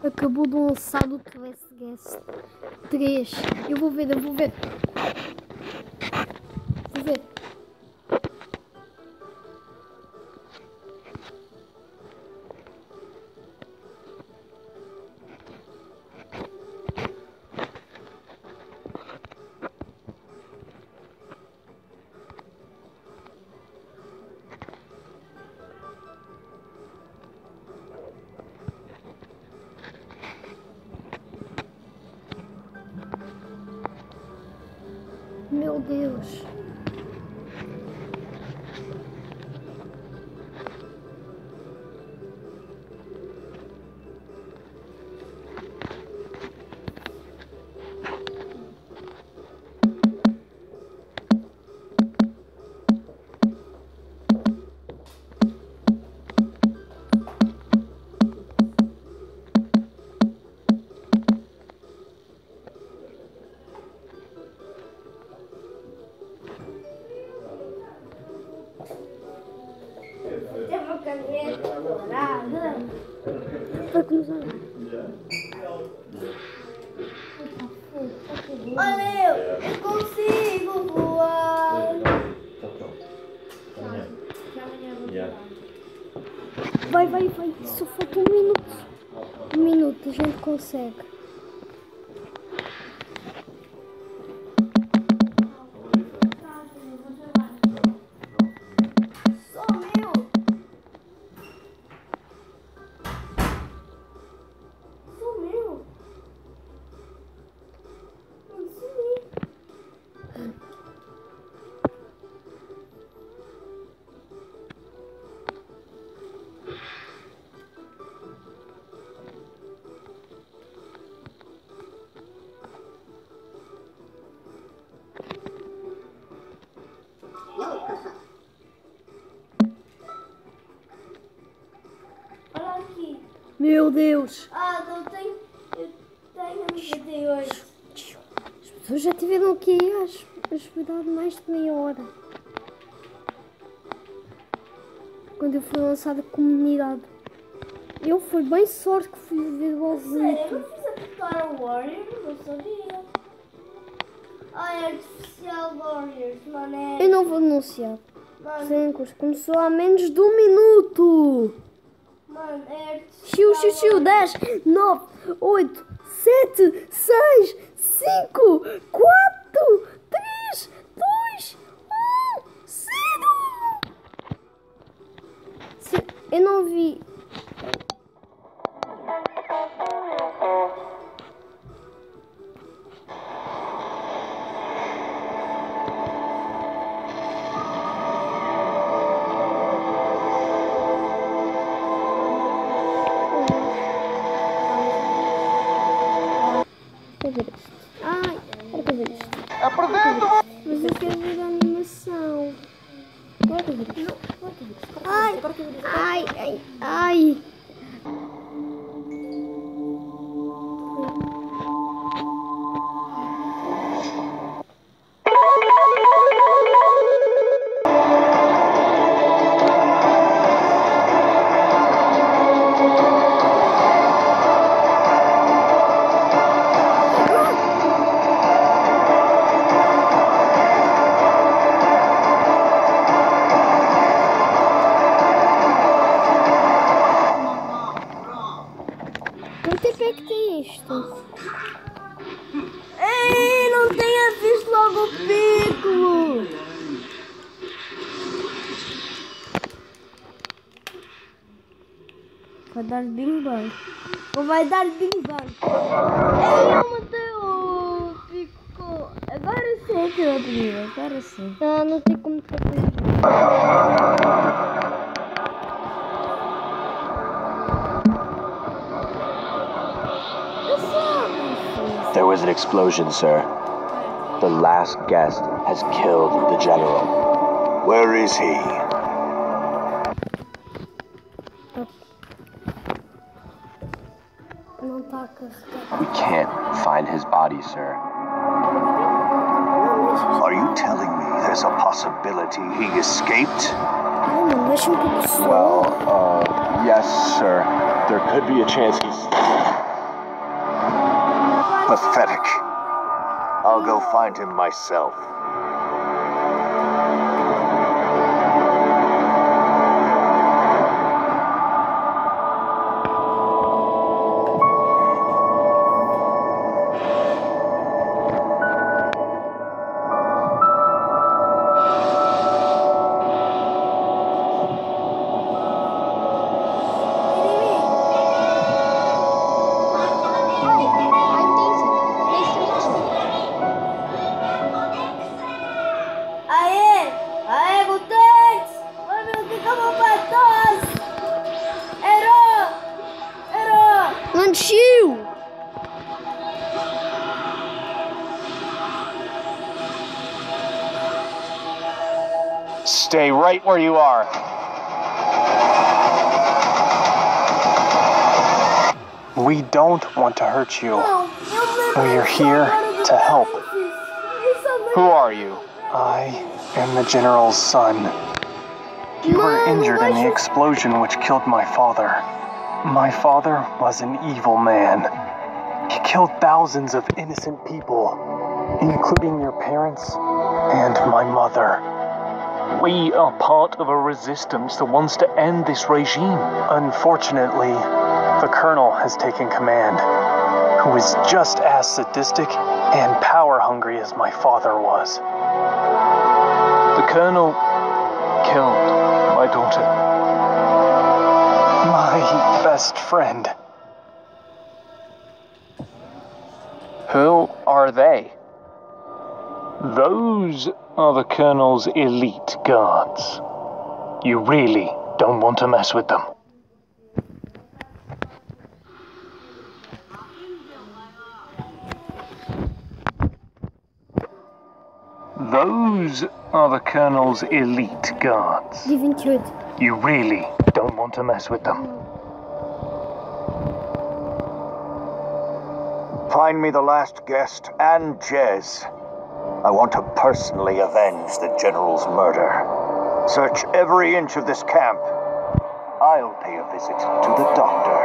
Acabou de lançar o Twist Guest 3. Eu vou ver. Vou ver. Meu Deus. Vai começar. Olha, eu consigo voar. Vai. Só falta 1 minuto. 1 minuto, a gente consegue. Olha aqui. Meu Deus. Não tenho. Eu tenho 98. As pessoas já tiveram aqui a esperar mais de meia hora. Quando eu fui lançada a comunidade. Eu fui bem sorte que fui ver o Sério, eu não fiz a Tutorial Warrior, não sabia. É Artificial Warriors, mano. Eu não vou denunciar. Mano, Sem curso. Começou há menos de 1 minuto. mano, é artificial. Xiu, 10, 9, 8, 7, 6, 5, 4, 3, 2, 1, 0. Eu não vi. Apresento! Mas eu quero ver a animação. Ai. Quanto tempo é que tem isto? Ei, não tenha visto logo o pico! Vai dar bing bang. Ou vai dar bing bang? Ei, eu matei o pico! Agora sim que eu abri, agora sim. Ah, não tem como fazer. There was an explosion, sir. The last guest has killed the general. Where is he? Não está a carregar. We can't find his body, sir. Are you telling me there's a possibility he escaped? Não, deixa um pouco só. Well, yes, sir. There could be a chance he's... Pathetic. I'll go find him myself. Stay right where you are. We don't want to hurt you. We are here to help. Who are you? I am the General's son. You were injured in the explosion which killed my father. My father was an evil man. He killed thousands of innocent people, including your parents and my mother. We are part of a resistance that wants to end this regime. Unfortunately, the Colonel has taken command, who is just as sadistic and power-hungry as my father was. The Colonel killed my daughter. My best friend. Who are they? Those are the Colonel's elite guards. You really don't want to mess with them. Those are the Colonel's elite guards. You really don't want to mess with them. Find me the last guest and Jez. I want to personally avenge the General's murder. Search every inch of this camp. I'll pay a visit to the doctor.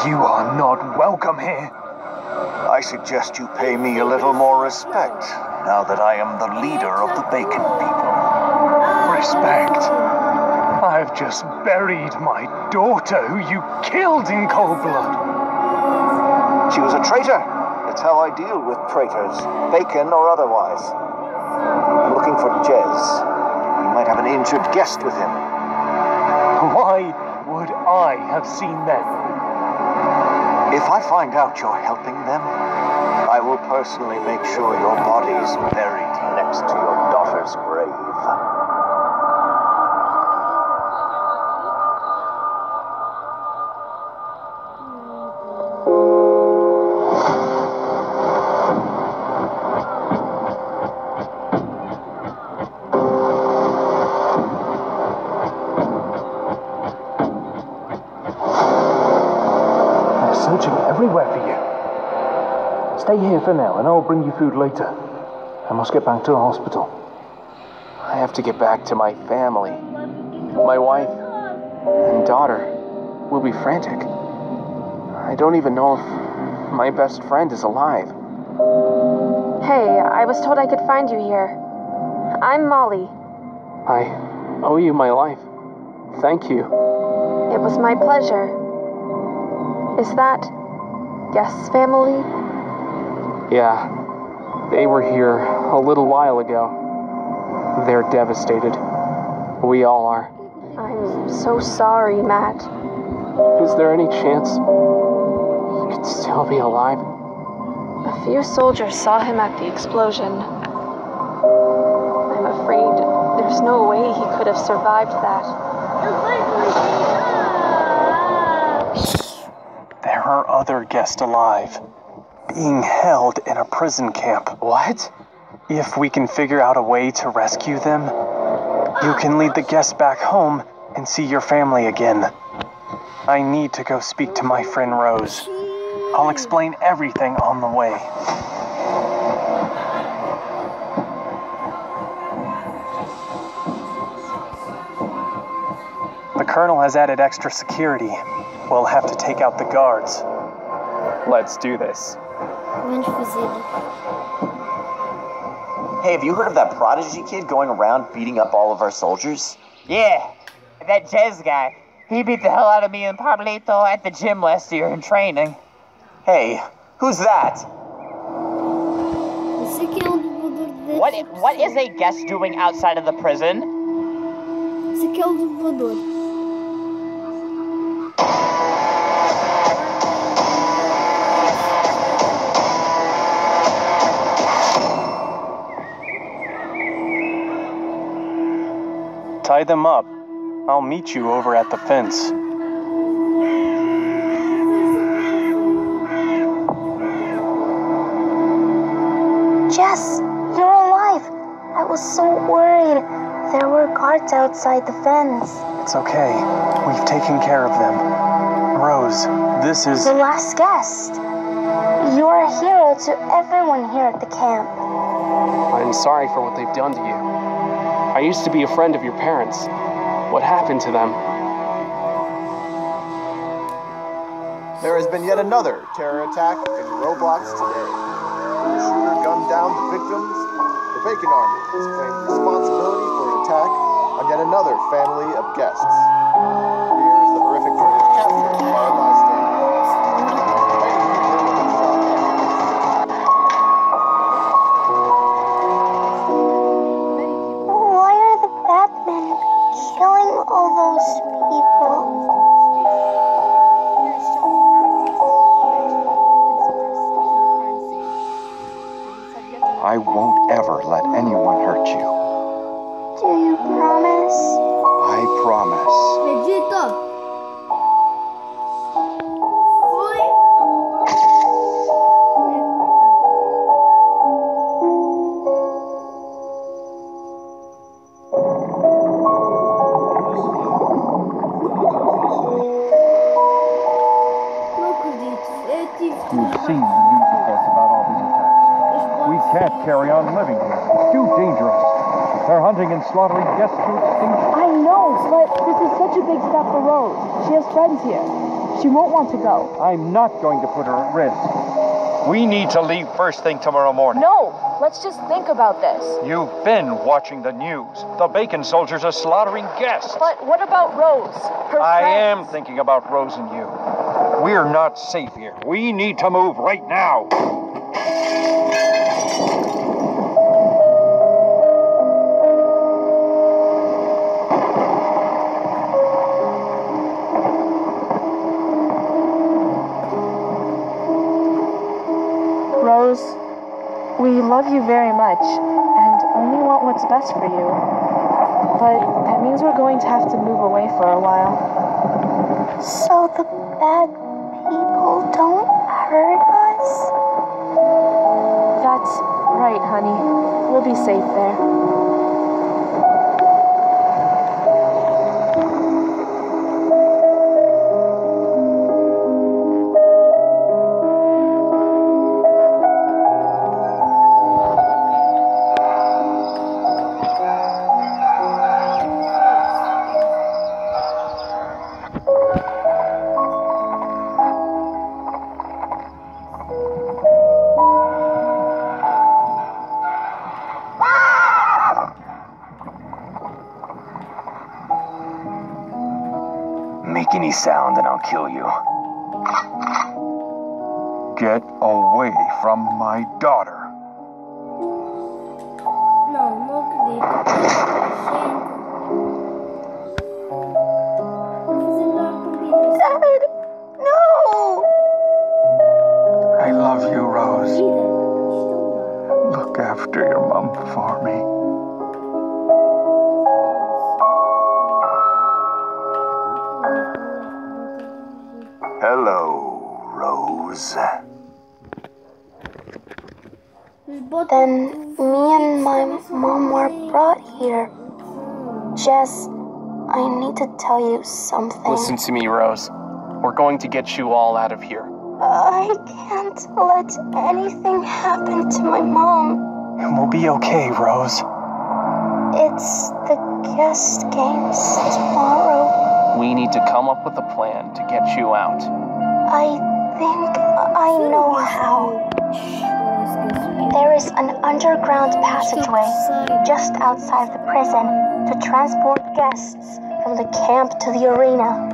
You are not welcome here. I suggest you pay me a little more respect, now that I am the leader of the Bacon people. Respect? I've just buried my daughter, who you killed in cold blood. She was a traitor. It's how I deal with traitors, Bacon or otherwise. I'm looking for Jez. He might have an injured guest with him. Why would I have seen them? If I find out you're helping them, I will personally make sure your body's buried next to your daughter's grave. Searching everywhere for you. Stay here for now, and I'll bring you food later. I must get back to the hospital. I have to get back to my family. My wife and daughter will be frantic. I don't even know if my best friend is alive. Hey, I was told I could find you here. I'm Molly. I owe you my life. Thank you. It was my pleasure. Is that Guest's family? Yeah, they were here a little while ago. They're devastated. We all are. I'm so sorry, Matt. Is there any chance he could still be alive? A few soldiers saw him at the explosion. I'm afraid there's no way he could have survived that. There are other guests alive, being held in a prison camp. What? If we can figure out a way to rescue them, you can lead the guests back home and see your family again. I need to go speak to my friend Rose. I'll explain everything on the way. The Colonel has added extra security. We'll have to take out the guards. Let's do this. Vamos fazer. Hey, have you heard of that prodigy kid going around beating up all of our soldiers? Yeah, that Jez guy. He beat the hell out of me and Pablito at the gym last year in training. Hey, who's that? Esse aqui é dublador de What is a guest doing outside of the prison? Esse aqui é o dublador. Tie them up. I'll meet you over at the fence. Jess, you're alive. I was so worried. There were guards outside the fence. It's okay. We've taken care of them. Rose, this is... The last guest. You're a hero to everyone here at the camp. I'm sorry for what they've done to you. I used to be a friend of your parents. What happened to them? There has been yet another terror attack in Roblox today. The shooter gunned down the victims. The Bacon Army has claimed responsibility for an attack on yet another family of guests. Here is the horrific footage captured by a bystander. Why are the Batmen killing all those people? I won't ever let anyone hurt you. Do you promise? I promise. Vegeta. Oi. Não acredito. Eu tive que You've seen the news reports about all these attacks. We can't carry on living here. It's too dangerous. They're hunting and slaughtering guests to extinction. I know, but this is such a big step for Rose. She has friends here. She won't want to go. I'm not going to put her at risk. We need to leave first thing tomorrow morning. No, let's just think about this. You've been watching the news. The Bacon soldiers are slaughtering guests. But what about Rose? Her I friends? am thinking about Rose and you. We're not safe here. We need to move right now. Rose, we love you very much and only want what's best for you. But that means we're going to have to move away for a while. So the bad people don't hurt us? That's right, honey. We'll be safe there. Make any sound and I'll kill you. Get away from my daughter. Não, não acredito. Gente. Vou fazer melhor combinação. Dad, no! I love you, Rose. Vida, Look after your mom for me. Hello, Rose. Then me and my mom were brought here. Jess, I need to tell you something. Listen to me, Rose. We're going to get you all out of here. I can't let anything happen to my mom. We'll be okay, Rose. It's the guest games tomorrow. We need to come up with a plan to get you out. I think I know how. There is an underground passageway just outside the prison to transport guests from the camp to the arena.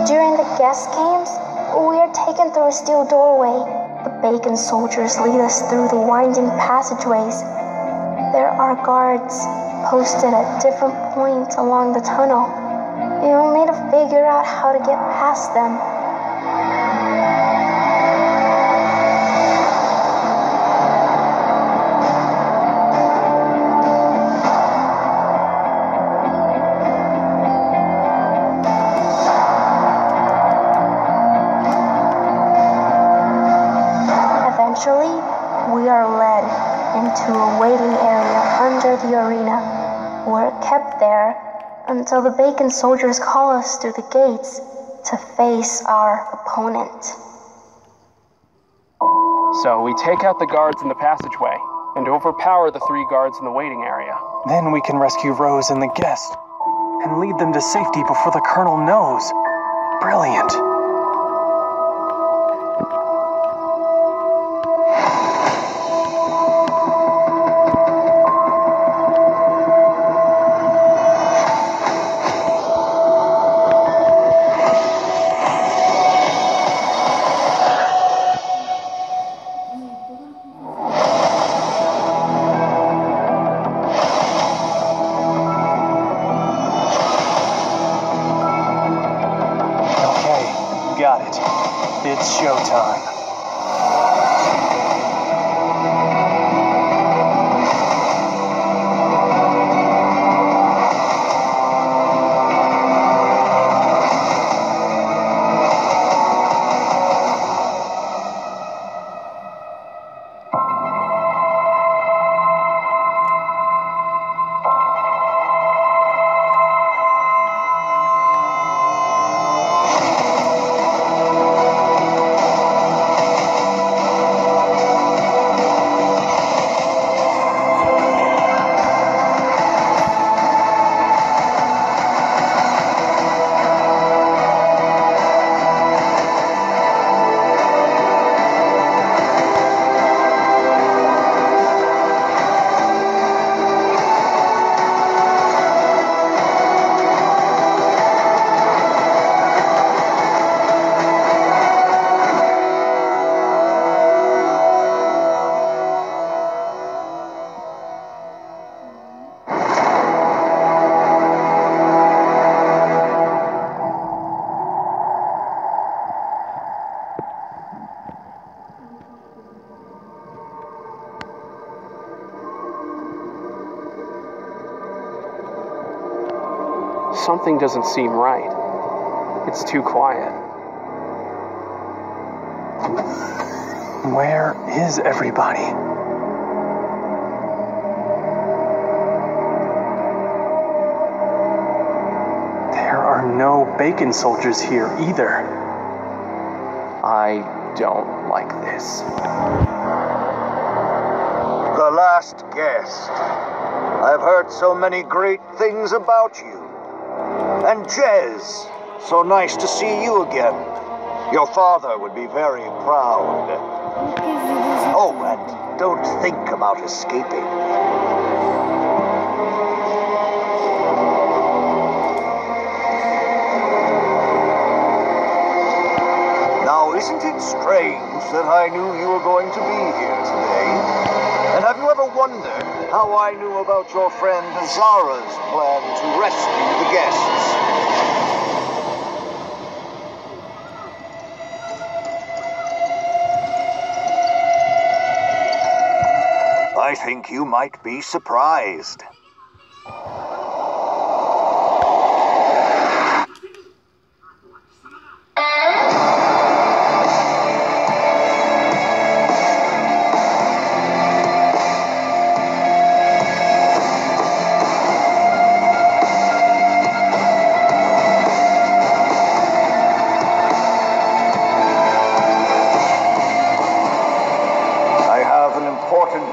During the guest games, we are taken through a steel doorway. The bacon soldiers lead us through the winding passageways. There are guards posted at different points along the tunnel. You'll need to figure out how to get past them. Eventually, we are led into a waiting area under the arena. We're kept there until the bacon soldiers call us through the gates to face our opponent. So we take out the guards in the passageway and overpower the 3 guards in the waiting area. Then we can rescue Rose and the guest and lead them to safety before the Colonel knows. Brilliant. Got it. It's showtime. Something doesn't seem right. It's too quiet. Where is everybody? There are no bacon soldiers here either. I don't like this. The last guest. I've heard so many great things about you. And Jez, so nice to see you again. Your father would be very proud. Oh, and don't think about escaping. Now, isn't it strange that I knew you were going to be here today? And have you ever wondered how I knew about your friend Zara's plan to rescue the guests? I think you might be surprised.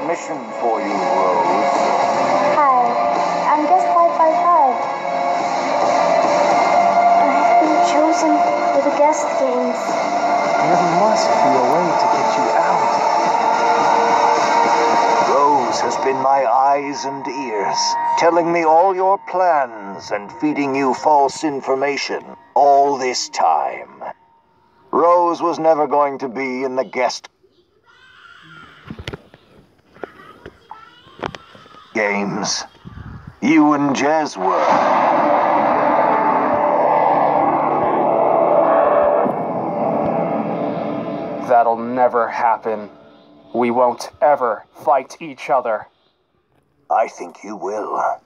Mission for you, Rose. Hi. ears, telling me all your plans and feeding you false information all this time. Rose was never going to be in the guest games. You and Jez were. That'll never happen. We won't ever fight each other. I think you will.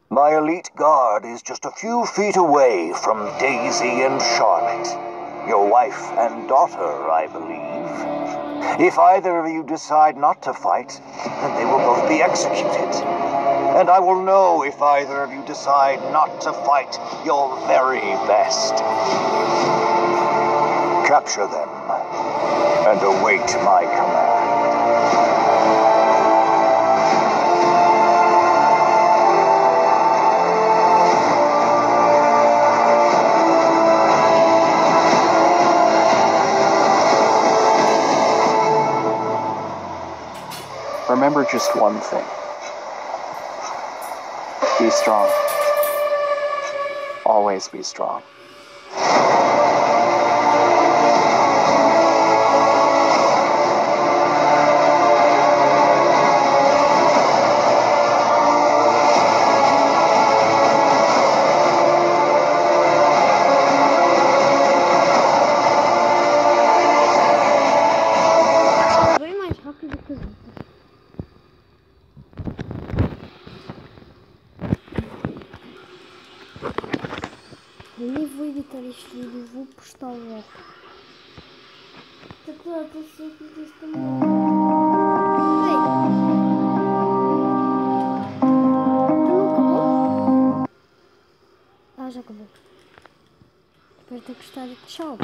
My elite guard is just a few feet away from Daisy and Charlotte, your wife and daughter, I believe. If either of you decide not to fight, then they will both be executed. And I will know if either of you decide not to fight your very best. Capture them and await my command. Remember just one thing. Be strong. Always be strong. Bem mais rápido que as outras. Eu nem vou editar este vídeo, vou postar logo. Tá claro, tá sempre desse tamanho. Ei! Tu não acabou? Ah, já acabou. Espero ter gostado. Tchau.